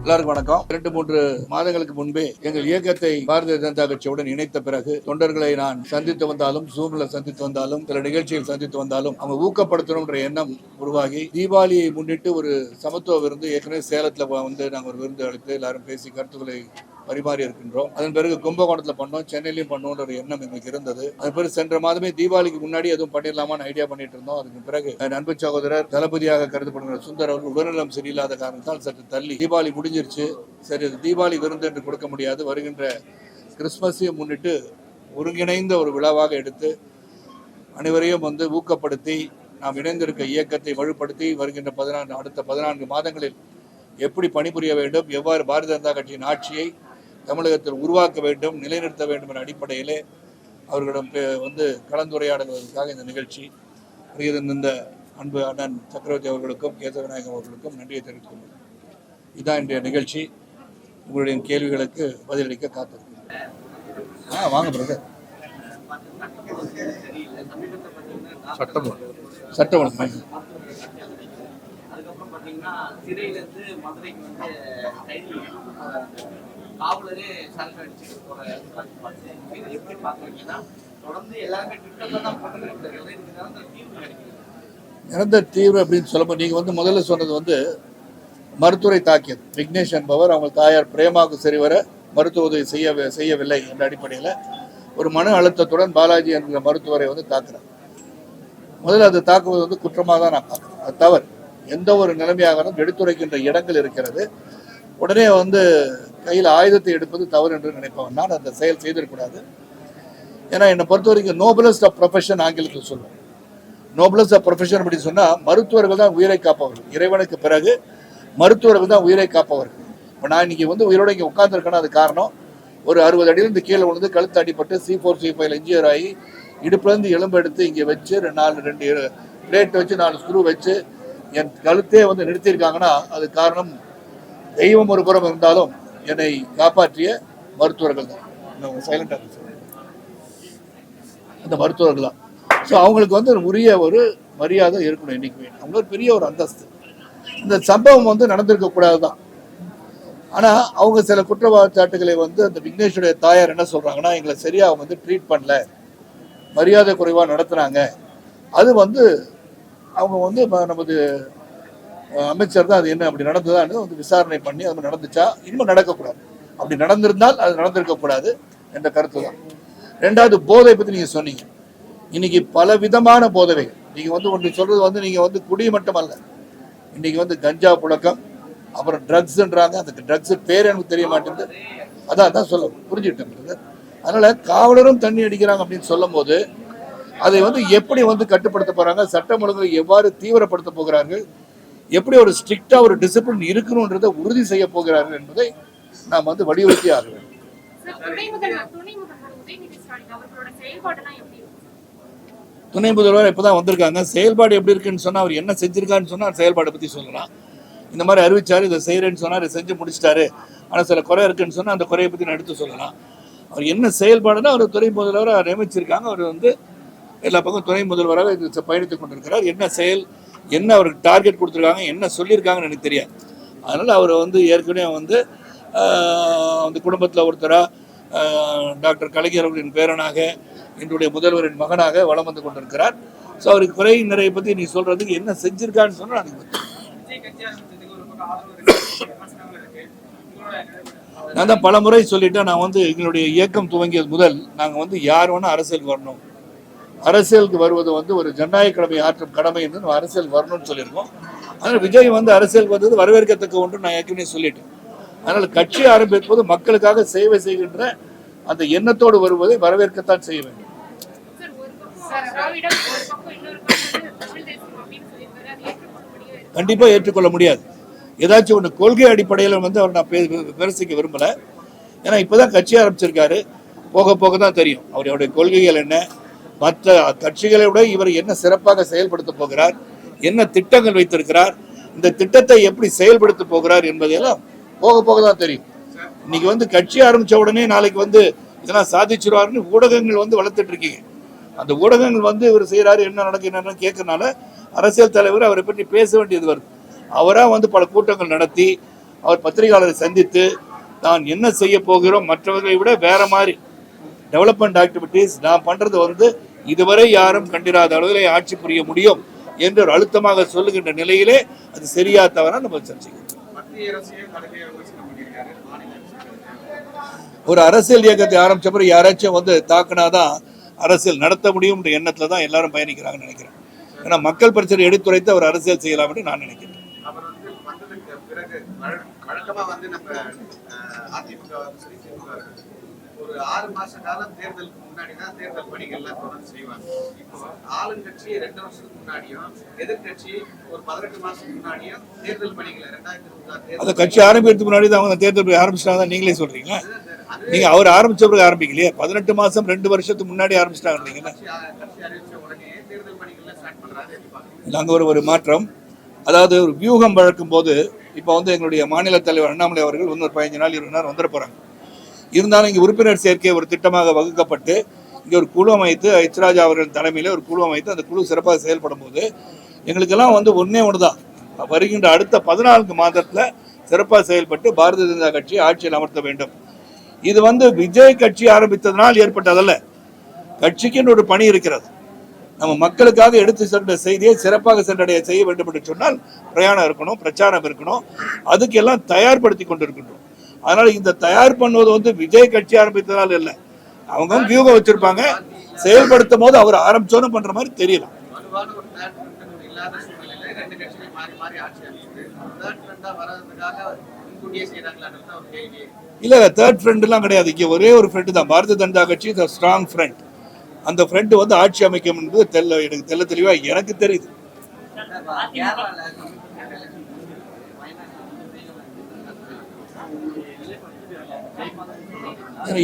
எல்லாருக்கும் வணக்கம். 2-3 மாதங்களுக்கு முன்பே எங்கள் இயக்கத்தை பாரதிய ஜனதா கட்சியுடன் இணைத்த பிறகு தொண்டர்களை நான் சந்தித்து வந்தாலும், ஜூம்ல சந்தித்து வந்தாலும், சில நிகழ்ச்சியில் சந்தித்து வந்தாலும் அவங்க ஊக்கப்படுத்தணும்ன்ற எண்ணம் உருவாகி, தீபாவளியை முன்னிட்டு ஒரு சமத்துவ விருந்து ஏற்கனவே சேலத்துல வந்து நாங்கள் ஒரு விருந்து அளித்து எல்லாரும் பேசி கருத்துக்களை பரிமாறி இருக்கின்றோம். அதன் பிறகு கும்பகோணத்தில் பண்ணோம், சென்னையிலையும் பண்ணோன்ற ஒரு எண்ணம் எங்களுக்கு இருந்தது. அதன் பிறகு சென்ற மாதமே தீபாவளிக்கு முன்னாடி எதுவும் பண்ணிடலாமான்னு ஐடியா பண்ணிட்டு இருந்தோம். அதுக்கு பிறகு அன்பு சகோதரர் தளபதியாக கருதப்படுகிற சுந்தர் அவர்கள் உடல்நலம் சரியில்லாத காரணத்தால் சற்று தள்ளி தீபாவளி முடிஞ்சிருச்சு. சரி, தீபாவளி விருந்து என்று கொடுக்க முடியாது, வருகின்ற கிறிஸ்துமஸையும் முன்னிட்டு ஒருங்கிணைந்த ஒரு விழாவாக எடுத்து அனைவரையும் வந்து ஊக்கப்படுத்தி நாம் இணைந்திருக்க இயக்கத்தை வலுப்படுத்தி வருகின்ற அடுத்த 14 மாதங்களில் எப்படி பணிபுரிய வேண்டும், எவ்வாறு பாரதிய ஜனதா கட்சியின் ஆட்சியை தமிழகத்தில் உருவாக்க வேண்டும், நிலைநிறுத்த வேண்டும் என்ற அடிப்படையிலே அவர்களிடம் வந்து கலந்துரையாடுவதற்காக இந்த நிகழ்ச்சி. இந்த அன்பு அண்ணன் சக்கரவர்த்தி அவர்களுக்கும் கேசவநாயகம் அவர்களுக்கும் நன்றியை தெரிவித்துக் கொள்கிறேன். இதுதான் இன்றைய நிகழ்ச்சி. உங்களுடைய கேள்விகளுக்கு பதிலளிக்க காத்திருக்கிறேன். வாங்க பிரதர். சட்டம் ஒழுங்கு சிறையிலிருந்து மதுரைக்கு வந்து காவலரே சரக்கு அடிச்சுட்டு போற எப்படி பாக்குறீங்கன்னா தொடர்ந்து எல்லாருமே ட்விட்டர்ல தான் போட்டுக்கிறது நிரந்தர தீர்வு கிடைக்குது. நிரந்தர தீர்வு அப்படின்னு சொல்லும்போது நீங்க வந்து முதல்ல சொன்னது வந்து மருத்துவரை தாக்கியது. விக்னேஷ் என்பவர் அவங்க தாயார் பிரேமாவுக்கு சரிவர மருத்துவ உதவி செய்யவில்லை என்ற அடிப்படையில் ஒரு மன அழுத்தத்துடன் பாலாஜி என்கிற மருத்துவரை வந்து தாக்குறார். முதல்ல அது தாக்குவது வந்து குற்றமாக தான் நான் பார்க்குறேன். அது தவறு. எந்த ஒரு நிலைமையாக எடுத்துரைக்கின்ற இடங்கள் இருக்கிறது. உடனே வந்து கையில் ஆயுதத்தை எடுப்பது தவறு என்று நினைப்பவன் நான். அந்த செயல் செய்திடக்கூடாது. ஏன்னா என்னை பொறுத்த வரைக்கும் நோபலஸ்ட் ஆஃப் ப்ரொஃபஷன் ஆங்கிலத்தில் சொல்லுவோம். நோபலஸ்ட் ஆஃப் ப்ரொஃபஷன் அப்படின்னு சொன்னால் மருத்துவர்கள் தான் உயிரை காப்பவர்கள். இறைவனுக்கு பிறகு மருத்துவர்கள் தான் உயிரை காப்பவர்கள். இப்போ நான் இன்னைக்கு வந்து உயிரோடு இங்கே உட்கார்ந்துருக்கேன்னா அது காரணம் ஒரு 60 அடியிலிருந்து கீழே விழுந்து கழுத்து அடிப்பட்டு C4 C5 இன்ஜியர் ஆகி இடுப்புலேருந்து எலும்பு எடுத்து இங்கே வச்சு 2 பிளேட் வச்சு 4 ஸ்க்ரூ வச்சு என் கழுத்தே வந்து நிறுத்தியிருக்காங்கன்னா அது காரணம் தெய்வம் ஒரு புறம் இருந்தாலும் என்னை காப்பாற்றிய மருத்துவர்கள் தான். சைலண்டாக அந்த மருத்துவர்கள் தான். ஸோ அவங்களுக்கு வந்து உரிய ஒரு மரியாதை இருக்கணும். இன்னைக்கு அவங்க ஒரு பெரிய ஒரு அந்தஸ்து. இந்த சம்பவம் வந்து நடந்திருக்கக்கூடாது தான். ஆனால் அவங்க சில குற்றச்சாட்டுகளை வந்து அந்த விக்னேஷுடைய தாயார் என்ன சொல்கிறாங்கன்னா, எங்களை சரியாக அவங்க வந்து ட்ரீட் பண்ணல, மரியாதை குறைவாக நடத்துகிறாங்க. அது வந்து அவங்க வந்து நமது அமைச்சர் தான் அது என்ன அப்படி நடந்ததான்னு வந்து விசாரணை பண்ணி அது நடந்துச்சா, இன்னும் நடக்கக்கூடாது. அப்படி நடந்திருந்தால் அது நடந்திருக்கக்கூடாது என்ற கருத்து தான். 2வது போதை பற்றி நீங்கள் சொன்னீங்க. இன்னைக்கு பல விதமான போதைகள். நீங்கள் வந்து ஒன்று சொல்றது வந்து நீங்கள் வந்து குடி மட்டும் அல்ல, இன்னைக்கு வந்து கஞ்சா புழக்கம், அப்புறம் ட்ரக்ஸ்ன்றாங்க. அந்த ட்ரக்ஸ் பேர் எனக்கு தெரிய மாட்டேங்குது. அதான் சொல்ல புரிஞ்சுக்கிட்டேன். அதனால காவலரும் தண்ணி அடிக்கிறாங்க அப்படின்னு சொல்லும் போது அதை வந்து எப்படி வந்து கட்டுப்படுத்த போறாங்க, சட்டம் ஒழுங்கை எவ்வாறு தீவிரப்படுத்த போகிறார்கள், எப்படி ஒரு ஸ்ட்ரிக்டா ஒரு டிசிப்ளின் இருக்கணும்ன்றதை உறுதி செய்ய போகிறார்கள் என்பதை நாம் வந்து வலியுறுத்தி ஆக வேண்டும். துணை முதல்வர் இப்பதான் வந்திருக்காங்க. செயல்பாடு எப்படி இருக்குன்னு சொன்னா, அவர் என்ன செஞ்சிருக்கான்னு சொன்னா செயல்பாடை பத்தி சொல்லலாம். இந்த மாதிரி அறிவிச்சாரு, இதை செய்யறேன்னு சொன்னா இதை செஞ்சு முடிச்சிட்டாரு, ஆனால் சில குறை இருக்குன்னு சொன்னா அந்த குறையை பத்தி நான் எடுத்து சொல்லலாம். அவர் என்ன செயல்பாடுன்னா அவர் துணை முதல்வராக நியமிச்சிருக்காங்க. அவர் வந்து எல்லா பக்கம் துணை முதல்வராக இது பயணித்துக் கொண்டிருக்கிறார். என்ன செயல், என்ன அவருக்கு டார்கெட் கொடுத்துருக்காங்க, என்ன சொல்லியிருக்காங்கன்னு எனக்கு தெரியாது. அதனால் அவர் வந்து ஏற்கனவே வந்து அந்த குடும்பத்தில் ஒருத்தராக டாக்டர் கலைஞர் அவர்களின் பேரனாக இன்றைய முதல்வரின் மகனாக வலம் வந்து கொண்டிருக்கிறார். ஸோ அவருக்கு குறை நிறைய பற்றி நீ சொல்கிறதுக்கு என்ன செஞ்சுருக்கான்னு சொன்னால் எனக்கு நான் தான் பல முறை சொல்லிட்டேன். நான் வந்து எங்களுடைய இயக்கம் துவங்கியது முதல் நாங்கள் வந்து யார் வேணால் அரசியலுக்கு வரணும், அரசியலுக்கு வருவது வந்து ஒரு ஜனநாயக கடமை ஆற்றும் கடமை என்று நம்ம அரசியல் வரணும்னு சொல்லியிருக்கோம். அதனால் விஜய் வந்து அரசியலுக்கு வந்தது வரவேற்கத்தக்க ஒன்று நான் ஏற்கனவே சொல்லிட்டேன். அதனால் கட்சி ஆரம்பிப்பது மக்களுக்காக சேவை செய்கின்ற அந்த எண்ணத்தோடு வருவதை வரவேற்கத்தான் செய்ய வேண்டும். கண்டிப்பாக ஏற்றுக்கொள்ள முடியாது. ஏதாச்சும் ஒன்று கொள்கை அடிப்படையில் வந்து அவர் நான் விமர்சிக்க விரும்பலை. ஏன்னா இப்போதான் கட்சி ஆரம்பிச்சிருக்காரு, போக போக தான் தெரியும் அவருடைய கொள்கைகள் என்ன, மற்ற கட்சிகளை விட இவர் என்ன சிறப்பாக செயல்படுத்த போகிறார், என்ன திட்டங்கள் வைத்திருக்கிறார், இந்த திட்டத்தை எப்படி செயல்படுத்த போகிறார் என்பதையெல்லாம் போக போக தான் தெரியும். இன்னைக்கு வந்து கட்சி ஆரம்பித்த உடனே நாளைக்கு வந்து இதெல்லாம் சாதிச்சிருவாருன்னு ஊடகங்கள் வந்து வளர்த்துட்டு இருக்கீங்க. அந்த ஊடகங்கள் வந்து இவர் செய்கிறாரு, என்ன நடக்கு என்னன்னு கேட்கறனால அரசியல் தலைவர் அவரை பற்றி பேச வேண்டியது வருது. அவராக வந்து பல கூட்டங்கள் நடத்தி அவர் பத்திரிகையாளரை சந்தித்து நான் என்ன செய்ய போகிறோம், மற்றவர்களை விட வேற மாதிரி டெவலப்மெண்ட் ஆக்டிவிட்டீஸ் நான் பண்றது வந்து இதுவரை யாரும் கண்டிராத அளவில் ஆட்சி புரிய முடியும் என்று ஒரு அழுத்தமாக சொல்லுகின்ற நிலையிலே அது சரியா தவறா நம்ம சர்ச்சைக்கு. ஒரு அரசியல் இயக்கத்தை ஆரம்பிச்ச பிறகு யாராச்சும் வந்து தாக்குனாதான் அரசியல் நடத்த முடியும் என்ற எண்ணத்துல தான் எல்லாரும் பயணிக்கிறாங்கன்னு நினைக்கிறேன். ஏன்னா மக்கள் பிரச்சனை எடுத்துரைத்து அவர் அரசியல் செய்யலாம் என்று நான் நினைக்கிறேன். ஒரு 6 மாச காலம் தேர்தலுக்கு முன்னாடி தான் தேர்தல் பணிகள்லாம் தொடர்ந்து செய்வாங்க. இப்போ ஆளுங்கட்சி 2 வருஷத்துக்கு முன்னாடியும் எதிர்கட்சி ஒரு 18 மாசத்துக்கு முன்னாடியும் தேர்தல் பணிகளை 2026 அந்த கட்சி ஆரம்பிக்கிறதுக்கு முன்னாடி தான் அவங்க தேர்தல் ஆரம்பிச்சிட்டாங்க. நீங்களே சொல்றீங்களா? நீங்க அவர் ஆரம்பிச்ச பிறகு ஆரம்பிக்கலையே, 18 மாசம் 2 வருஷத்துக்கு முன்னாடி ஆரம்பிச்சிட்டாங்க. கட்சி அறிவிச்ச உடனே தேர்தல் பணிகள்லாம் ஸ்டார்ட் பண்றாங்க. நாங்க ஒரு மாற்றம், அதாவது ஒரு வியூகம் வழக்கும் போது இப்போ வந்து எங்களுடைய மாநில தலைவர் அண்ணாமலை அவர்கள் இன்னொரு 15 நாள் 20 நாள் வந்துட போறாங்க. இருந்தாலும் இங்கே உறுப்பினர் சேர்க்கை ஒரு திட்டமாக வகுக்கப்பட்டு இங்கே ஒரு குழு அமைத்து எச் ராஜா அவர்கள் தலைமையில் ஒரு குழு அமைத்து அந்த குழு சிறப்பாக செயல்படும் போது எங்களுக்கெல்லாம் வந்து ஒன்று தான், வருகின்ற அடுத்த 14 மாதத்தில் சிறப்பாக செயல்பட்டு பாரதிய ஜனதா கட்சி ஆட்சியில் அமர்த்த வேண்டும். இது வந்து விஜய் கட்சி ஆரம்பித்ததனால் ஏற்பட்டதல்ல, கட்சிக்குன்னு ஒரு பணி இருக்கிறது. நம்ம மக்களுக்காக எடுத்து சென்ற செய்தியை சிறப்பாக சென்றடைய செய்ய வேண்டும் என்று சொன்னால் பிரயாணம் இருக்கணும், பிரச்சாரம் இருக்கணும், அதுக்கெல்லாம் தயார்படுத்தி கொண்டிருக்கின்றோம். அதனால இந்த தயார் பண்ணுவது வந்து விஜய் கட்சி ஆரம்பித்ததால் இல்லை, அவங்க வியூகம் வச்சிருப்பாங்க, செயல்படுத்தும் போது அவர் ஆரம்பிச்சோன்னு பண்ற மாதிரி தெரியலாம். இல்ல தேர்ட் ஃப்ரெண்ட் எல்லாம் கிடையாது. இங்க ஒரே ஒரு ஃப்ரெண்ட் தான், பாரதிய ஜனதா கட்சி ஸ்ட்ராங் ஃப்ரெண்ட். அந்த ஃப்ரெண்ட் வந்து ஆட்சி அமைக்கும் என்பது எனக்கு தெல்ல தெளிவா எனக்கு தெரியுது.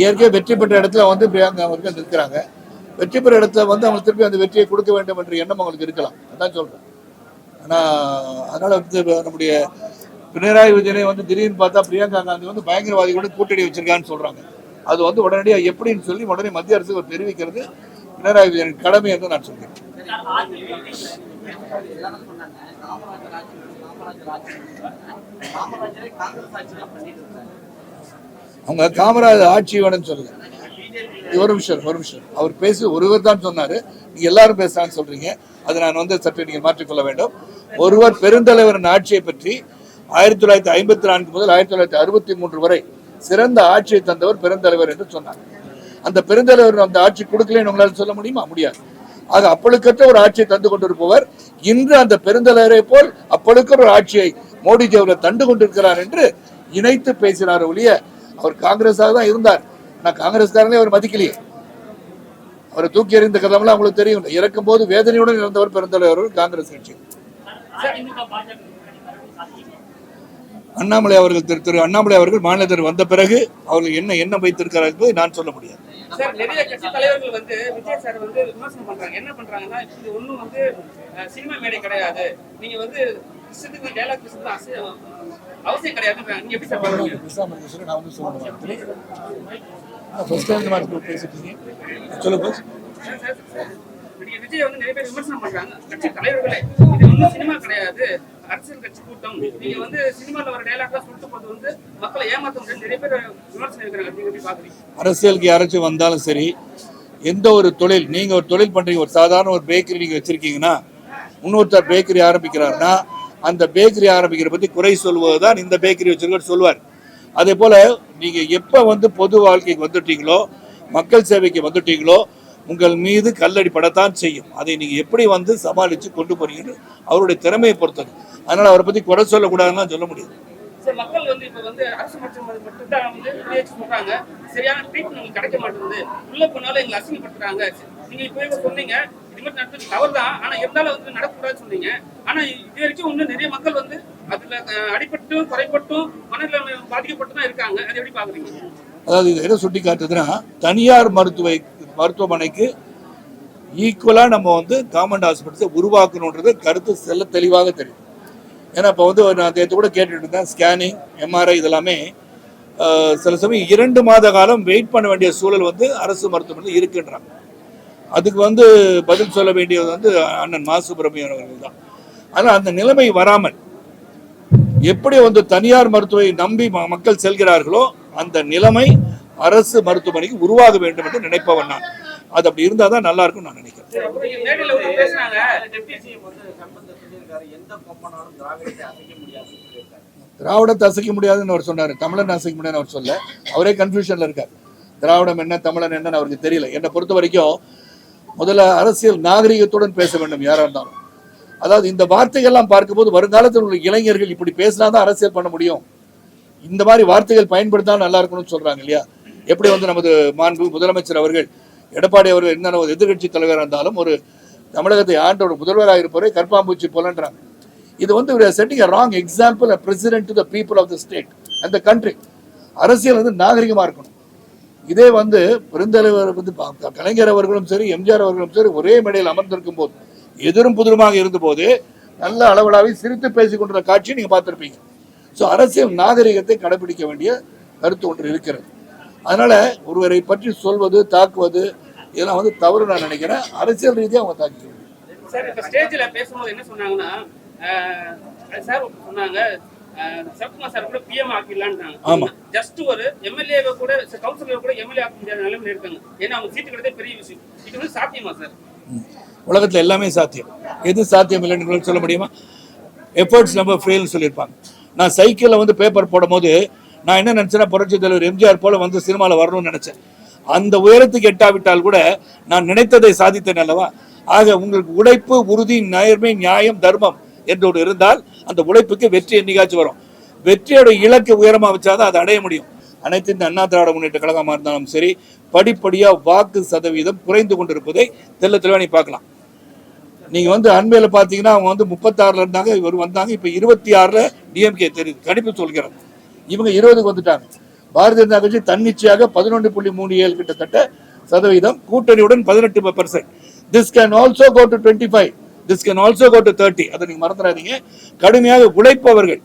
ஏற்கனவே வெற்றி பெற்ற இடத்துல வந்து பிரியங்கா அவர்கள் இருக்கிறாங்க. வெற்றி பெற்ற இடத்துல வந்து அவங்க திருப்பி அந்த வெற்றியை கொடுக்க வேண்டும் என்ற எண்ணம் அவங்களுக்கு இருக்கலாம், அதான் சொல்றேன். ஆனா அதனால வந்து நம்முடைய பினராயி விஜயனை வந்து திடீர்னு பார்த்தா பிரியங்கா காந்தி வந்து பயங்கரவாதிகளோட கூட்டணி வச்சிருக்கான்னு சொல்றாங்க. அது வந்து உடனடியாக எப்படின்னு சொல்லி உடனே மத்திய அரசு தெரிவிக்கிறது பினராயி விஜயன் கடமை என்று நான் சொல்றேன். அவங்க காமராஜர் ஆட்சி வேணும்னு சொல்லுங்க. ஒரு நிமிஷம் அவர் பேசி ஒருவர் தான் சொன்னாரு, நீங்க எல்லாரும் பேசுறான்னு சொல்றீங்க. அதை நான் வந்து சற்று நீங்கள் மாற்றிக்கொள்ள வேண்டும். ஒருவர் பெருந்தலைவரின் ஆட்சியை பற்றி 1954 முதல் 1963 வரை சிறந்த ஆட்சியை தந்தவர் பெருந்தலைவர் என்று சொன்னார். அந்த பெருந்தலைவர் அந்த ஆட்சி கொடுக்கலன்னு உங்களால் சொல்ல முடியுமா? முடியாது. ஆக அப்பழுக்கற்ற ஒரு ஆட்சியை தந்து கொண்டிருப்பவர் இன்று அந்த பெருந்தலைவரை போல் அப்பழுக்கிற ஒரு ஆட்சியை மோடிஜி அவர்கள் தந்து கொண்டிருக்கிறார் என்று இணைத்து பேசினார் ஒழிய அவர் காங்கிரஸாக தான் இருந்தார். ஆனால் காங்கிரஸ்காரனே அவர் மதிக்கலையே, அவரை தூக்கி எறிந்த கதமெல்லாம் உங்களுக்கு தெரியும். இறக்கும் போது வேதனையுடன் இருந்தவர் பெருந்தலைவர் காங்கிரஸ் கட்சி. அண்ணாமலை அவர்கள் திரு அண்ணாமலை அவர்கள் மாநிலத்தில் வந்த பிறகு அவர்கள் என்ன வைத்திருக்கிறார் என்பதை நான் சொல்ல முடியாது. சார், நிறைய கட்சி தலைவர்கள் வந்து விஜய் சார் வந்து விமர்சனம் பண்றாங்க. என்ன பண்றாங்கன்னா, இது ஒன்றும் வந்து சினிமா மேடை கிடையாது, நீங்க வந்து டயலாக் அவசியம் கிடையாது. நீங்க எப்படி சார் பண்ணுவீங்க? நான் வந்து விஜய் வந்து நிறைய பேர் விமர்சனம் பண்றாங்க, கட்சி தலைவர்களே, இது ஒன்றும் சினிமா கிடையாது, அரசியல் கட்சி கூட்டம், நீங்க வந்து சினிமால ஒரு டயலாக் சொல்லிட்டு போது வந்து மக்களை ஏமாத்த நிறைய பேர் விமர்சனம் இருக்கிறாங்க. நீங்க எப்படி பாக்குறீங்க? அரசியலுக்கு யாராச்சும் வந்தாலும் சரி, எந்த ஒரு தொழில், நீங்க ஒரு தொழில் பண்றீங்க, ஒரு சாதாரண ஒரு பேக்கரி நீங்க வச்சிருக்கீங்கன்னா, இன்னொருத்தர் பேக்கரி ஆரம்பிக்கிறாருன்னா அந்த பேக்கரி ஆரம்பிக்கிற பத்தி குறை சொல்வதுதான் இந்த பேக்கரி வச்சிருக்க சொல்லுவார். அதே போல நீங்க எப்ப வந்து பொது வாழ்க்கைக்கு வந்துட்டீங்களோ, மக்கள் சேவைக்கு வந்துட்டீங்களோ, உங்கள் மீது கல்லடி படத்தான் செய்யும். அதை நீங்க எப்படி வந்து சமாளிச்சு கொண்டு போறீங்கன்னு அவருடைய திறமையை பொறுத்தது. அதனால அவரை பத்தி குறை சொல்லக்கூடாதுன்னு சொல்ல முடியாது. மக்கள் வந்து இப்ப வந்து அரசு மட்டும் தான் வந்து சொல்றாங்க, சரியான ட்ரீட்மெண்ட் கிடைக்க மாட்டேங்குது, உள்ள போனாலும் எங்களை அசிங்கப்படுத்துறாங்க. நீங்க இப்பவே சொன்னீங்க இது மாதிரி நடந்தது தவறு தான், ஆனா இருந்தாலும் வந்து நடக்கக்கூடாதுன்னு சொன்னீங்க. ஆனா இது வரைக்கும் இன்னும் நிறைய மக்கள் வந்து அதுல அடிபட்டும் குறைபட்டும் மனநிலை பாதிக்கப்பட்டு தான் இருக்காங்க. அதை எப்படி பாக்குறீங்க? அதாவது இதை என்ன சுட்டி காட்டுதுன்னா, தனியார் மருத்துவமனைக்கு ஈக்குவலா நம்ம வந்து கவர்மெண்ட் ஹாஸ்பிட்டல்ஸை உருவாக்கணுன்றது கருத்து செல்ல தெளிவாக தெரியும். ஏன்னா இப்போ வந்து நான் நேற்று கூட கேட்டுட்டு இருந்தேன், ஸ்கேனிங், எம்ஆர்ஐ இதெல்லாமே சில சமயம் 2 மாத காலம் வெயிட் பண்ண வேண்டிய சூழல் வந்து அரசு மருத்துவமனையில் இருக்குன்றாங்க. அதுக்கு வந்து பதில் சொல்ல வேண்டியது வந்து அண்ணன் மா சுப்பிரமணியன் அவர்கள் தான். ஆனால் அந்த நிலைமை வராமல் எப்படி வந்து தனியார் மருத்துவரை நம்பி மக்கள் செல்கிறார்களோ அந்த நிலைமை அரசு மருத்துவமனைக்கு உருவாக வேண்டும் என்று நினைப்பவன் நான். அது அப்படி இருந்தா தான் நல்லா இருக்கும் நான் நினைக்கிறேன். திராவிடத்தை அசைக்க முடியாதுன்னு அவர் சொன்னாரு, தமிழன் அசைக்க முடியாதுன்னு அவர் சொல்ல. அவரே கன்ஃபியூஷன்ல இருக்கார். திராவிடம் என்ன தமிழன் என்னன்னு அவருக்கு தெரியல. என்னை பொறுத்த வரைக்கும் முதல்ல அரசியல் நாகரிகத்துடன் பேச வேண்டும் யாரா இருந்தாலும். அதாவது இந்த வார்த்தைகள்லாம் பார்க்கும்போது வருங்காலத்தில் உள்ள இளைஞர்கள் இப்படி பேசினாதான் அரசியல் பண்ண முடியும், இந்த மாதிரி வார்த்தைகள் பயன்படுத்தாலும் நல்லா இருக்கணும்னு சொல்றாங்க இல்லையா. எப்படி வந்து நமது மாண்பு முதலமைச்சர் அவர்கள் எடப்பாடி அவர்கள் என்ன எதிர்கட்சி தலைவராக இருந்தாலும் ஒரு தமிழகத்தை ஆண்ட ஒரு முதல்வராக இருப்பவரை கற்பாம்பூச்சி போலன்றாங்க. இது வந்து setting a wrong example, a president to the people of the state and the country. அரசியல் வந்து நாகரிகமா இருக்கணும். இதே வந்து பெருந்தலைவர் வந்து கலைஞர் அவர்களும் சரி எம்ஜிஆர் அவர்களும் சரி ஒரே மேடையில் அமர்ந்திருக்கும் போது எதிரும் புதிருமாக இருந்த போது நல்ல அளவலாவி சிரித்து பேசிக் கொண்டிருந்த காட்சியை நீங்க பார்த்திருப்பீங்க. ஸோ அரசியல் நாகரிகத்தை கடைபிடிக்க வேண்டிய கருத்து ஒன்று இருக்கிறது. அதனால ஒருவரை பற்றி சொல்வது தாக்குவது இதெல்லாம் வந்து தவறு நான் நினைக்கிறேன். அரசியல் ரீதியாக அவங்க தாக்கிக்க வேண்டும். சார் இப்ப ஸ்டேஜ்ல பேசும்போது என்ன சொன்னாங்கன்னா சார் சொன்னாங்க சரத்குமார் சார் கூட பிஎம் ஆக்கிடலான்றாங்க. ஆமா, ஜஸ்ட் ஒரு எம்எல்ஏவை கூட கவுன்சிலர் கூட எம்எல்ஏ ஆக்க முடியாத நிலைமையில இருக்காங்க. ஏன்னா அவங்க சீட்டு கிடைத்தே பெரிய விஷயம். இது வந்து சாத்தியமா சார்? உலகத்துல எல்லாமே சாத்தியம். எது சாத்தியம் இல்லைன்னு சொல்ல முடியுமா? எஃபர்ட்ஸ் நம்ம ஃபெயில்னு சொல்லியிருப்பாங்க. நான் சைக்கிளில் வந்து பேப்பர் போடும் போது நான் என்ன நினைச்சேன்னா புரட்சி தலைவர் எம்ஜிஆர் போல வந்து சினிமாவில் வரணும்னு நினைச்சேன். அந்த உயரத்துக்கு எட்டாவிட்டால் கூட நான் நினைத்ததை சாதித்தேன் அல்லவா. ஆக உங்களுக்கு உழைப்பு, உறுதி, நேர்மை, நியாயம், தர்மம் என்று இருந்தால் அந்த உழைப்புக்கு வெற்றி என்னைக்காச்சும் வரும். வெற்றியோட இலக்கு உயரமா வச்சாதான் அதை அடைய முடியும். அனைத்து இந்த அண்ணா திராவிட முன்னேற்ற கழகமாக இருந்தாலும் சரி படிப்படியா வாக்கு சதவீதம் குறைந்து கொண்டிருப்பதை தெல்ல தெளிவா நீ பார்க்கலாம். நீங்க வந்து அண்மையில பாத்தீங்கன்னா அவங்க வந்து 36 இருந்தாங்க, இவர் வந்தாங்க, இப்ப 26 டிஎம்கே தெரியுது கணிப்பு சொல்கிறாங்க. இவங்க 20க்கு வந்துட்டாங்க. பாரதிய ஜனதா கட்சி தன்னிச்சையாக 11.37 கிட்டத்தட்ட சதவீதம், கூட்டணியுடன் 18%. This can also go to 25. This can also go to 30. அதை நீங்க மறந்துடாதீங்க. கடுமையாக உழைப்பவர்கள்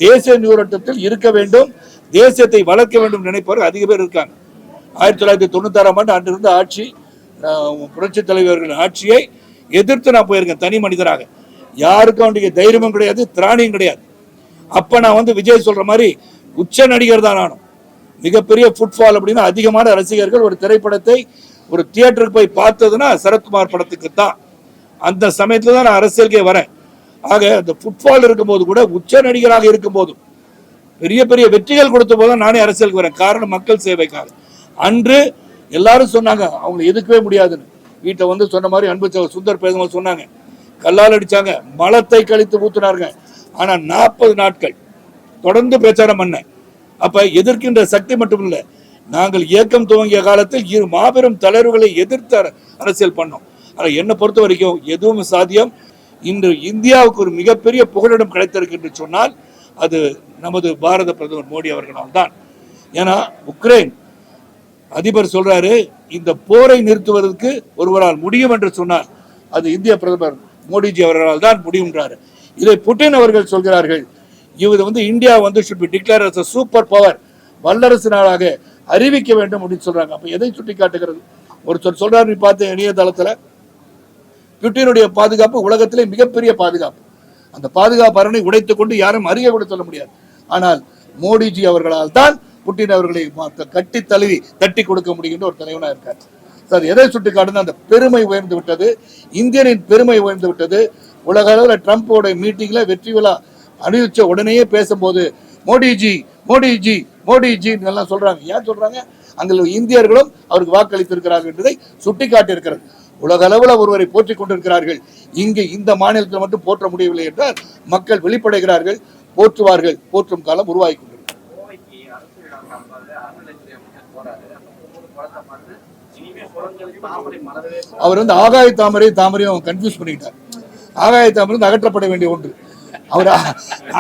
தேசிய நீரோட்டத்தில் இருக்க வேண்டும், தேசியத்தை வளர்க்க வேண்டும் நினைப்பவர்கள் அதிக பேர் இருக்காங்க. 1996ஆம் ஆண்டு அன்றிருந்த ஆட்சி புரட்சி தலைவர்களின் ஆட்சியை எதிர்த்து நான் போயிருக்கேன் தனி மனிதராக. யாருக்கும் அவனுடைய தைரியமும் கிடையாது, திராணியும் கிடையாது. அப்ப நான் வந்து விஜய் சொல்ற மாதிரி உச்ச நடிகர் தான் நானும். மிகப்பெரிய ஃபுட்பால் அப்படின்னா அதிகமான ரசிகர்கள் ஒரு திரைப்படத்தை ஒரு தியேட்டருக்கு போய் பார்த்ததுன்னா சரத்குமார் படத்துக்கு தான். அந்த சமயத்துல தான் நான் அரசியலுக்கே வரேன். ஆக அந்த ஃபுட்பால் இருக்கும்போது கூட உச்ச நடிகராக இருக்கும் போதும் பெரிய பெரிய வெற்றிகள் கொடுத்த போதும் நானே அரசியலுக்கு வரேன். காரணம் மக்கள் சேவைக்காக. அன்று எல்லாரும் சொன்னாங்க அவங்களை எதுக்கவே முடியாதுன்னு. வீட்டை வந்து சொன்ன மாதிரி அன்பு சுந்தர் பேசும்போது சொன்னாங்க கல்லால் அடிச்சாங்க, மலத்தை கழித்து ஊத்துனாருங்க. ஆனா 40 நாட்கள் தொடர்ந்து பிரச்சாரம் பண்ண. அப்ப எதிர்க்கின்ற சக்தி மட்டும் இல்லை, நாங்கள் இயக்கம் துவங்கிய காலத்தில் மாபெரும் தளர்வுகளை எதிர்த்து அரசியல் பண்ணோம். ஆனால் என்னை பொறுத்த வரைக்கும் எதுவும் சாத்தியம். இன்று இந்தியாவுக்கு ஒரு மிகப்பெரிய புகலிடம் கிடைத்திருக்கு என்று சொன்னால் அது நமது பாரத பிரதமர் மோடி அவர்களால் தான். ஏன்னா உக்ரைன் அதிபர் சொல்றாரு இந்த போரை நிறுத்துவதற்கு ஒருவரால் முடியும் என்று சொன்னால் அது இந்திய பிரதமர் மோடிஜி அவர்களால் தான் முடியும்ன்றாரு. இதை புட்டின் அவர்கள் சொல்கிறார்கள். இது வந்து இந்தியா வந்து should be declared as a super power, வல்லரசு நாடாக அறிவிக்க வேண்டும் அப்படின்னு சொல்றாங்க. அப்ப எதை சுட்டி காட்டுகிறது? ஒருத்தர் சொல்றாரு, நீ பார்த்த இணையதளத்துல புட்டினுடைய பாதுகாப்பு உலகத்திலே மிகப்பெரிய பாதுகாப்பு. அந்த பாதுகாப்பு அரணை உடைத்துக் கொண்டு யாரும் அறிய கூட சொல்ல முடியாது. ஆனால் மோடிஜி அவர்களால் தான் புட்டின் அவர்களை கட்டி தழுவி தட்டி கொடுக்க முடியுன்ற ஒரு தலைவனா இருக்கார். சார் எதை சுட்டி காட்டுனா அந்த பெருமை உயர்ந்து விட்டது, இந்தியனின் பெருமை உயர்ந்து விட்டது. உலக அளவில் ட்ரம்போட மீட்டிங்ல வெற்றி விழா அறிவிச்ச உடனேயே பேசும்போது மோடிஜி மோடிஜி மோடிஜி எல்லாம் சொல்றாங்க. ஏன் சொல்றாங்க? அங்கே இந்தியர்களும் அவருக்கு வாக்களித்திருக்கிறார்கள் என்பதை சுட்டி காட்டி இருக்கிறது. உலக அளவில் ஒருவரை போற்றிக் கொண்டிருக்கிறார்கள். இங்கு இந்த மாநிலத்தில் மட்டும் போற்ற முடியவில்லை என்றால் மக்கள் வெளிப்படைகிறார்கள், போற்றுவார்கள். போற்றும் காலம் உருவாகி கொண்டிருக்கிறது. அவர் வந்து ஆகாய தாமரையும் கன்ஃபியூஸ் பண்ணிட்டார். ஆகாய தாமரை அகற்றப்பட வேண்டிய ஒன்று. அவர்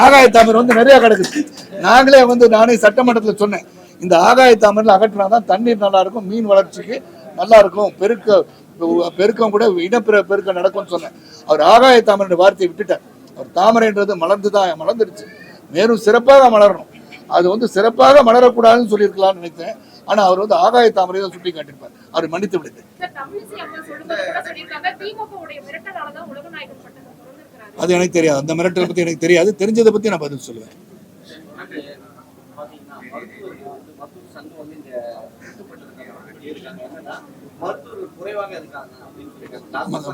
ஆகாய தாமரை வந்து நிறைய கிடக்குது. நாங்களே வந்து நானே சட்டமன்றத்தில் சொன்னேன், இந்த ஆகாய தாமரை அகற்றினாதான் தண்ணீர் நல்லா இருக்கும், மீன் வளர்ச்சிக்கு நல்லா இருக்கும், பெருக்கம் கூட பெருக்கம் நடக்கும்னு சொன்னேன். அவர் ஆகாய தாமரை வார்த்தையை விட்டுட்டார். அவர் தாமரைன்றது மலர்ந்துருச்சு, மேலும் சிறப்பாக மலரணும். அது வந்து சிறப்பாக மலரக்கூடாதுன்னு சொல்லியிருக்கலாம்னு நினைத்தேன். ஆனா அவர் வந்து ஆகாய தாமரை தான் சுட்டி காட்டியிருப்பார். அவர் மன்னித்து விடுது. அது எனக்கு தெரியாது. அந்த மிரட்டலை பற்றி எனக்கு தெரியாது. தெரிஞ்சதை பற்றி நான் பதில் சொல்லுவேன்.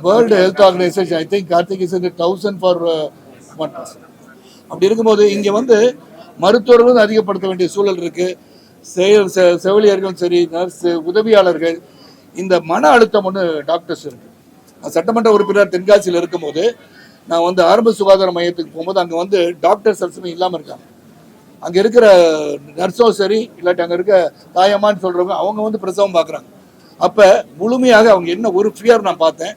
World health organisation I think Karthik is 1000 for 1%. அப்படி இருக்கும்போது இங்கே வந்து மருத்துவர்களும் அதிகப்படுத்த வேண்டிய சூழல் இருக்கு. செவிலியர்களும் சரி, நர்ஸ், உதவியாளர்கள், இந்த மன அழுத்தம் ஒன்று டாக்டர்ஸ் இருக்கு. நான் சட்டமன்ற உறுப்பினர் தென்காசியில் இருக்கும்போது நான் வந்து ஆரம்ப சுகாதார மையத்துக்கு போகும்போது அங்கே வந்து டாக்டர்ஸ் அரசுமே இல்லாமல் இருக்காங்க. அங்கே இருக்கிற நர்ஸும் சரி, இல்லாட்டி அங்கே இருக்க தாயம்மான்னு சொல்கிறவங்க அவங்க வந்து பிரசவம் பார்க்குறாங்க. அப்போ முழுமையாக அவங்க என்ன ஒரு ஃபியர் நான் பார்த்தேன்.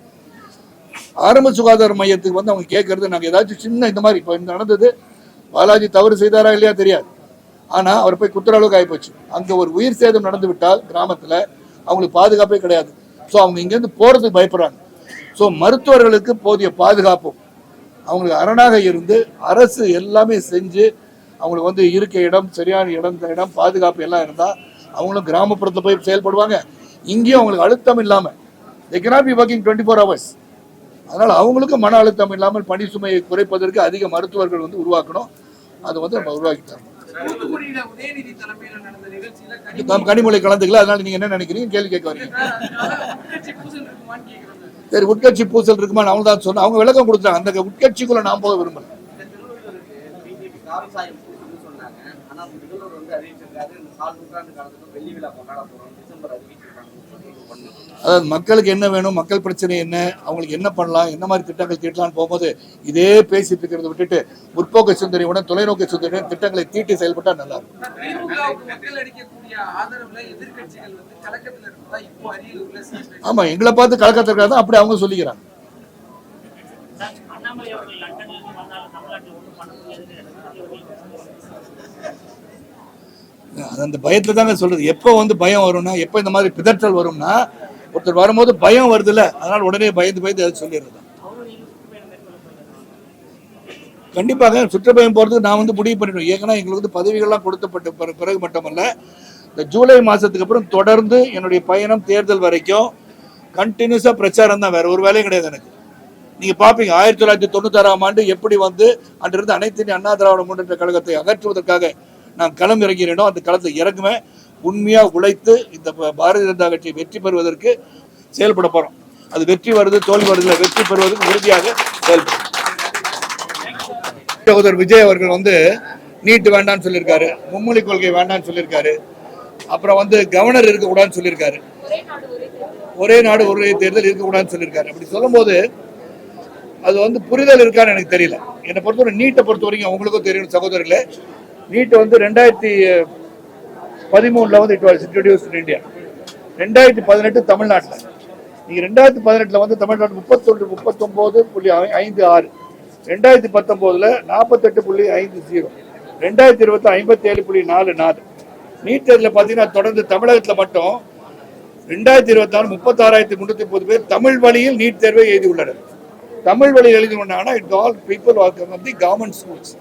ஆரம்ப சுகாதார மையத்துக்கு வந்து அவங்க கேட்கறது, நாங்கள் ஏதாச்சும் சின்ன இந்த மாதிரி இப்போ நடந்தது, பாலாஜி தவறு செய்தாரா இல்லையா தெரியாது, ஆனால் அவர் போய் குத்துற அளவுக்கு ஆகிப்போச்சு. அங்கே ஒரு உயிர் சேதம் நடந்து விட்டால் கிராமத்தில் அவங்களுக்கு பாதுகாப்பே கிடையாது. ஸோ அவங்க இங்கேருந்து போகிறதுக்கு பயப்படுறாங்க. ஸோ மருத்துவர்களுக்கு போதிய பாதுகாப்பும் அவங்களுக்கு அரணாக இருந்து அரசு எல்லாமே செஞ்சு அவங்களுக்கு வந்து இருக்க இடம், சரியான இடம், பாதுகாப்பு எல்லாம் இருந்தால் அவங்களும் கிராமப்புறத்தில் போய் செயல்படுவாங்க. இங்கேயும் அவங்களுக்கு அழுத்தம் இல்லாமல் they cannot be working 24 hours. அதனால் அவங்களுக்கு மன அழுத்தம் இல்லாமல் பணி சுமையை குறைப்பதற்கு அதிக மருத்துவர்கள் வந்து உருவாக்கணும். அதை வந்து நம்ம உருவாக்கிட்டாங்க. கனிமொழி கலந்துக்கல, அதனால நீங்க என்ன நினைக்கிறீங்க கேள்வி கேட்க வரீங்க. சரி, உட்கட்சி பூசல் இருக்குமான்னு அவங்க தான் சொன்ன, அவங்க விளக்கம் கொடுத்தாங்க. அந்த உட்கட்சிக்குள்ள நான் போக விரும்பல. அதாவது மக்களுக்கு என்ன வேணும், மக்கள் பிரச்சனை என்ன, அவங்களுக்கு என்ன பண்ணலாம், என்ன மாதிரி திட்டங்கள் தீட்டலாம்னு போகும்போது இதே பேசிட்டு இருக்கிறத விட்டுட்டு முற்போக்கு சிந்தனையுடன் தொலைநோக்கு சிந்தனையுடன் திட்டங்களை தீட்டி செயல்பட்டா நல்லா இருக்கும். ஆமா, எங்களை பார்த்து கலக்கத்தில் இருக்காது அப்படி அவங்க சொல்லிக்கிறாங்க. அந்த பயத்துல தாங்க சொல்றது. எப்போ வந்து பயம் வரும்னா, எப்போ இந்த மாதிரி பிதற்றல் வரும்னா, ஒருத்தர் வரும்போது பயம் வருது இல்ல, அதனால உடனே பயந்து அதை சொல்லிடுறது. கண்டிப்பாக சுற்றுப்பயணம் போறதுக்கு நான் வந்து முடிவு பண்ணிடுவேன். ஏற்கனவே எங்களுக்கு வந்து பதவிகள்லாம் கொடுக்கப்பட்ட பிறகு மட்டுமல்ல, இந்த ஜூலை மாசத்துக்கு அப்புறம் தொடர்ந்து என்னுடைய பயணம் தேர்தல் வரைக்கும் கண்டினியூஸா பிரச்சாரம் தான், வேற ஒரு வேலையும் கிடையாது எனக்கு. நீங்க பாப்பீங்க 1996ஆம் ஆண்டு எப்படி வந்து அன்றிருந்து அனைத்து இந்திய அண்ணா திராவிட முன்னேற்ற கழகத்தை அகற்றுவதற்காக நான் களம் இறங்கிறேனோ அந்த களத்தை இறங்குமே உண்மையா உழைத்து இந்த பாரதிய ஜனதா கட்சி வெற்றி பெறுவதற்கு செயல்பட போறோம். அது வெற்றி வருது தோல்வி வருதுல, வெற்றி பெறுவதற்கு உறுதியாக செயல்படும். சகோதரர் விஜய் அவர்கள் வந்து நீட் வேண்டான்னு சொல்லியிருக்காரு, மும்மொழி கொள்கை வேண்டான்னு சொல்லியிருக்காரு, அப்புறம் வந்து கவர்னர் இருக்கக்கூடாதுன்னு சொல்லியிருக்காரு, ஒரே நாடு ஒரே தேர்தல் இருக்கக்கூடாதுன்னு சொல்லியிருக்காரு. அப்படி சொல்லும் போது அது வந்து புரிதல் இருக்கான்னு எனக்கு தெரியல. என்னை பொறுத்தவரை நீட்டை பொறுத்த வரைக்கும் அவங்களுக்கும் தெரியும் சகோதரர்களே, நீட் வந்து 2013 வந்து it was introduced in India. 2018 தமிழ்நாட்டில், நீங்க 2018 வந்து தமிழ்நாடு 39.56, 2019 48.50, 2020 57.44. நீட் தேர்தலில் பார்த்தீங்கன்னா தொடர்ந்து தமிழகத்தில் மட்டும் 2024 36,330 பேர் தமிழ் வழியில் நீட் தேர்வை எழுதியுள்ளனர். தமிழ் வழியில் எழுதினாங்கன்னா it all people of the government schools.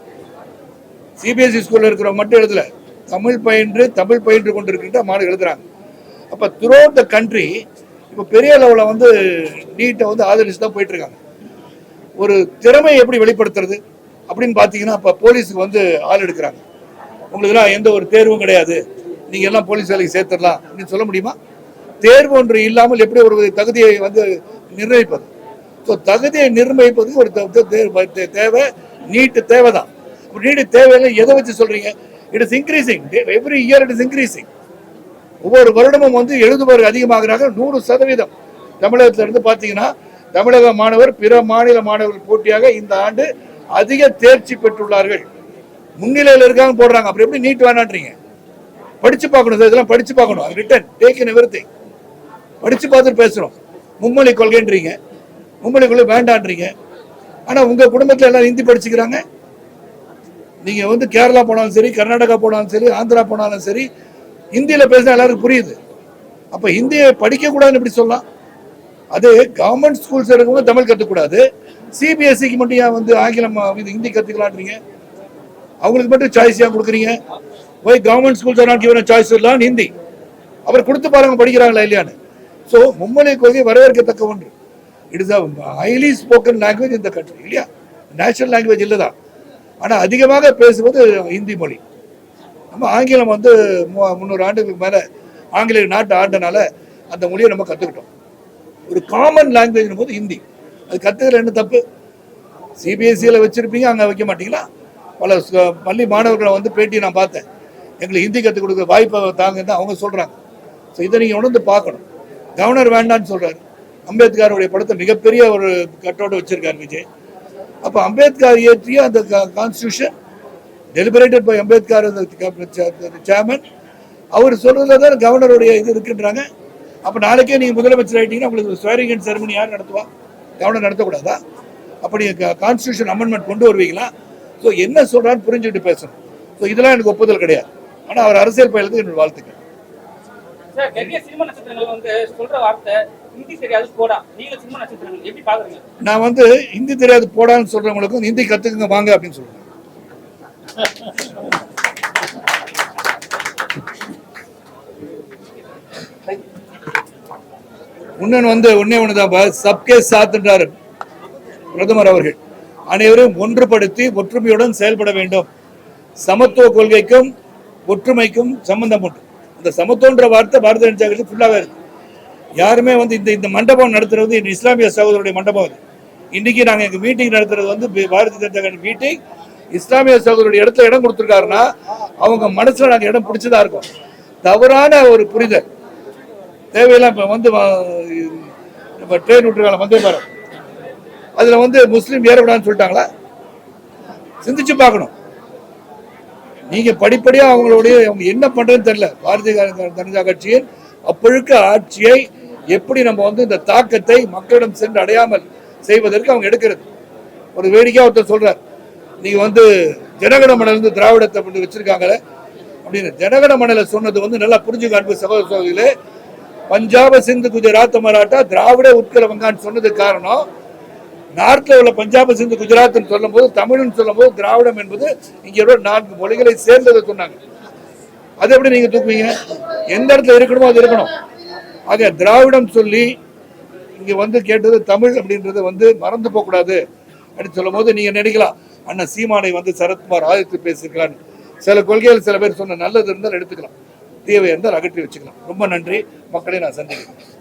CBSE ஸ்கூல்ல இருக்கிறவங்க மட்டும் எழுதல, தமிழ் பயின்று கொண்டிருக்கின்ற மாணவர்கள் எழுதுறாங்க. அப்போ த்ரூ அவுட் த கண்ட்ரி இப்போ பெரிய லெவலில் வந்து நீட்டை வந்து ஆதரிச்சு தான் போயிட்டு இருக்காங்க. ஒரு திறமையை எப்படி வெளிப்படுத்துறது அப்படின்னு பார்த்தீங்கன்னா, இப்போ போலீஸுக்கு வந்து ஆள் எடுக்கிறாங்க. உங்களுக்குலாம் எந்த ஒரு தேர்வும் கிடையாது, நீங்கள் எல்லாம் போலீஸ் வேலைக்கு சேர்த்துடலாம் அப்படின்னு சொல்ல முடியுமா? தேர்வு ஒன்று இல்லாமல் எப்படி ஒரு தகுதியை வந்து நிர்ணயிப்பது? ஸோ தகுதியை நிர்ணயிப்பதுக்கு ஒரு தேவை, நீட்டு தேவை தான். நீட்டு தேவையில்லை எதை வச்சு சொல்றீங்க? It is increasing every year, it is increasing. ஒவ்வொரு வருடமும் வந்து எழுதுபவர்கள் அதிகமாகிறாங்க. 100% தமிழகத்துல இருந்து பார்த்தீங்கன்னா தமிழக மாணவர் பிற மாநில மாணவர்கள் போட்டியாக இந்த ஆண்டு அதிக தேர்ச்சி பெற்றுள்ளார்கள், முன்னிலையில் இருக்காங்க போடுறாங்க. அப்புறம் எப்படி நீட் வேணான்றீங்க? படிச்சு பார்க்கணும், இதெல்லாம் படிச்சு பார்க்கணும். ரிட்டன் டேக் இன் எவ்ரிதிங் படிச்சு பார்த்துட்டு பேசுறோம். மும்மொழி கொள்கைன்றீங்க, மும்மொழி கொள்கை வேண்டான்றீங்க. ஆனா உங்க குடும்பத்தில் எல்லாரும் ஹிந்தி படிச்சுக்கிறாங்க. நீங்க வந்து கேரளா போனாலும் சரி, கர்நாடகா போனாலும் சரி, ஆந்திரா போனாலும் சரி, ஹிந்தியில பேசினா எல்லாருக்கும் புரியுது. அப்ப ஹிந்தியை படிக்க கூடாதுன்னு எப்படி சொல்லலாம்? அது கவர்மெண்ட் ஸ்கூல்ஸ் இருக்கவங்க தமிழ் கற்றுக்கூடாது, சிபிஎஸ்சிக்கு மட்டும் ஏன் வந்து ஆங்கிலம் ஹிந்தி கற்றுக்கலான்றீங்க? அவங்களுக்கு மட்டும் சாய்ஸ் ஏன் கொடுக்குறீங்க? போய் government schools are not given choice இல்லான்னு ஹிந்தி அவர் கொடுத்து பாருங்க படிக்கிறாங்களா இல்லையான்னு. ஸோ மும்மொழி கொள்கை வரவேற்கத்தக்க ஒன்று. It is a highly spoken language இந்த கண்ட்ரி இல்லையா? நேஷனல் லாங்குவேஜ் இல்லை தான். ஆனால் அதிகமாக பேசுவது ஹிந்தி மொழி. நம்ம ஆங்கிலம் வந்து 300 ஆண்டுகளுக்கு மேலே ஆங்கிலேய நாட்டை ஆண்டனால அந்த மொழியை நம்ம கற்றுக்கிட்டோம். ஒரு காமன் லாங்குவேஜ் போது ஹிந்தி, அது கற்றுக்கிற என்ன தப்பு? சிபிஎஸ்சியில் வச்சுருப்பீங்க, அங்கே வைக்க மாட்டீங்களா? பல பள்ளி மாணவர்களை வந்து பேட்டி நான் பார்த்தேன், எங்களுக்கு ஹிந்தி கற்றுக் கொடுக்குற வாய்ப்பை தாங்கன்னு அவங்க சொல்கிறாங்க. ஸோ இதை நீங்கள் உணர்ந்து பார்க்கணும். கவர்னர் வேண்டான்னு சொல்கிறார். அம்பேத்கருடைய படத்தை மிகப்பெரிய ஒரு கட்டோட வச்சிருக்கார் விஜய். அப்போ அம்பேத்கர் இயற்றிய அந்த constitution deliberated by Ambedkar chairman, அவர் சொல்றதுல தான் கவர்னருடைய இது இருக்குன்றாங்க. அப்போ நாளைக்கே நீங்கள் முதலமைச்சர் ஆகிட்டீங்கன்னா உங்களுக்கு ஸ்வேரிங் இன் செரமனி யார் நடத்துவா? கவர்னர் நடத்தக்கூடாதா? அப்படி கான்ஸ்டியூஷன் அமெண்ட்மெண்ட் கொண்டு வருவீங்களா? ஸோ என்ன சொல்கிறான்னு புரிஞ்சுக்கிட்டு பேசணும். ஸோ இதெல்லாம் எனக்கு ஒப்புதல் கிடையாது. ஆனால் அவர் அரசியல் பயலுக்கு என்னோட வாழ்த்துக்கள். சார், நிறைய சினிமா நட்சத்திரங்கள் வந்து சொல்ற வார்த்தை ஹிந்தி தெரியாது போடா. நீங்க சினிமா நட்சத்திரங்கள் எப்படி பாக்குறீங்க? நான் வந்து ஹிந்தி தெரியாது போடான்னு சொல்றவங்களுக்கும் ஹிந்தி கத்துக்குங்க வாங்க அப்படின்னு சொல்றேன். ஒன்னே ஒண்ணுதான், சப்கே சாத்ன்றாரு பிரதமர் அவர்கள். அனைவரும் ஒன்றுபடுத்தி ஒற்றுமையுடன் செயல்பட வேண்டும். சமத்துவ கொள்கைக்கும் ஒற்றுமைக்கும் சம்பந்தம் உண்டு. அந்த சமத்துவன்ற வார்த்தை பாரதிய ஜனதா கட்சி ஃபுல்லாகவே இருக்கு. யாருமே வந்து இந்த மண்டபம் நடத்துறது இஸ்லாமிய சகோதரருடைய மண்டபம் அது. இன்னைக்கு நாங்கள் எங்கள் மீட்டிங் நடத்துறது வந்து பாரதிய ஜனதா கட்சி மீட்டிங். இஸ்லாமிய சகோதரருடைய இடத்துல இடம் கொடுத்துருக்காருன்னா அவங்க மனசுல நாங்கள் இடம் பிடிச்சதா இருக்கும். தவறான ஒரு புரிதல் தேவையெல்லாம். இப்போ வந்து நம்ம ட்ரெயின் விட்டுருக்காங்க வந்தே பாரத், அதில் வந்து முஸ்லீம் ஏறக்கூடாதுன்னு சொல்லிட்டாங்களா? சிந்திச்சு பார்க்கணும். நீங்க படிப்படியா அவங்களுடைய அவங்க என்ன பண்றதுன்னு தெரியல. பாரதிய ஜனதா கட்சியின் அப்பொழுக்க ஆட்சியை எப்படி நம்ம வந்து இந்த தாக்கத்தை மக்களிடம் சென்று அடையாமல் செய்வதற்கு அவங்க எடுக்கிறது. ஒரு வேடிக்கையா ஒருத்தர் சொல்றார், நீங்க வந்து ஜனகணமன இருந்து திராவிடத்தை பண்ணி வச்சிருக்காங்களே அப்படின்னு. ஜனகணமனல சொன்னது வந்து நல்லா புரிஞ்சுக்க அன்பு சகோதர சகோதரிகளே. பஞ்சாப சிந்து குஜராத் மராட்டா திராவிட உட்கல வங்கான்னு சொன்னது காரணம், நார்த்ல உள்ள பஞ்சாப சிந்து குஜராத் சொல்லும் போது தமிழ்னு சொல்லும் போது திராவிடம் என்பது இங்க 4 மொழிகளை சேர்ந்ததை சொன்னாங்க. அது எப்படி நீங்க தூக்குவீங்க? எந்த இடத்துல இருக்கணுமோ அது இருக்கணும். ஆக திராவிடம் சொல்லி இங்க வந்து கேட்டது தமிழ் அப்படின்றது வந்து மறந்து போக கூடாது அப்படின்னு சொல்லும் போது நீங்க நினைக்கலாம், அண்ணன் சீமானை வந்து சரத்குமார் ஆதித்து பேசிருக்கலாம். சில கொள்கைகள் சில பேர் சொன்ன நல்லது இருந்தால் எடுத்துக்கலாம், தீவை இருந்தால் அகற்றி வச்சுக்கலாம். ரொம்ப நன்றி மக்களை, நான் சந்திக்கிறேன்.